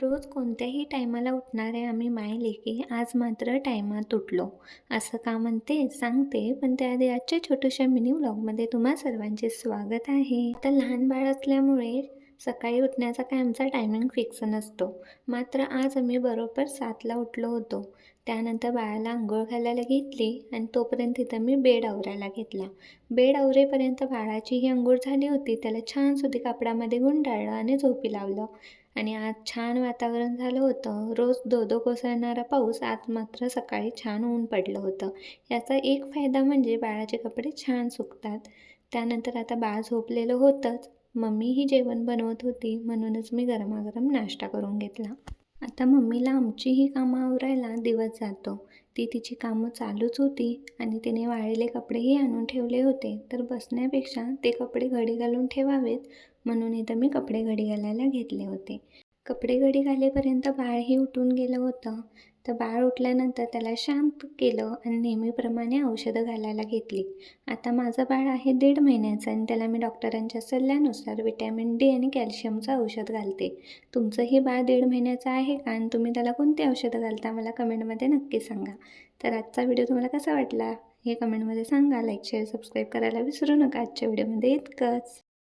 रोज कोणत्याही टायमाला उठणारे आम्ही मायलेकी आज मात्र टायमात उठलो. असं का म्हणते सांगते, पण त्याआधी आजच्या छोट्याशा मिनी व्लॉगमध्ये तुम्हा सर्वांचे स्वागत आहे. आता लहान बाळ असल्यामुळे सकाळी उठण्याचा काय आमचा टायमिंग फिक्स नसतो. मात्र आज आम्ही बरोबर 7ला उठलो होतो. त्यानंतर बाळाला अंघोळ घालायला घेतली आणि तोपर्यंत तिथं मी बेड आवरायला घेतला. बेड आवरेपर्यंत बाळाचीही अंघोळ झाली होती. त्याला छान सुती कापडामध्ये गुंडाळलं आणि झोपी लावलं. आणि आज छान वातावरण झालं होतं. रोज धो-धो कोसळणारा पाऊस आज मात्र सकाळी छान ऊन पडलं होतं. याचा एक फायदा म्हणजे बाळाचे कपडे छान सुकतात. त्यानंतर आता बाळ झोपलेलं होतंच. मम्मीही जेवण बनवत होती, म्हणूनच मी गरमागरम नाश्ता करून घेतला. आता मम्मीला आमचीही कामं आवरायला दिवस जातो. ती तिची कामं चालूच होती आणि तिने वाळलेले कपडेही आणून ठेवले होते. तर बसण्यापेक्षा ते कपडे घडी घालून ठेवावेत म्हणून इथं मी कपडे घडी घालायला घेतले होते. कपडे घडी घालेपर्यंत बाळही उठून गेलं होतं. तर बाळ उठल्यानंतर त्याला शांत केलं आणि नेहमीप्रमाणे औषधं घालायला घेतली. आता माझं बाळ आहे 1.5 महिन्याचं आणि त्याला मी डॉक्टरांच्या सल्ल्यानुसार व्हिटॅमिन डी आणि कॅल्शियमचं औषध घालते. तुमचंही बाळ 1.5 महिन्याचं आहे का आणि तुम्ही त्याला कोणती औषधं घालता मला कमेंटमध्ये नक्की सांगा. तर आजचा व्हिडिओ तुम्हाला कसा वाटला हे कमेंटमध्ये सांगा. लाईक, शेअर, सबस्क्राईब करायला विसरू नका. आजच्या व्हिडिओमध्ये इतकंच.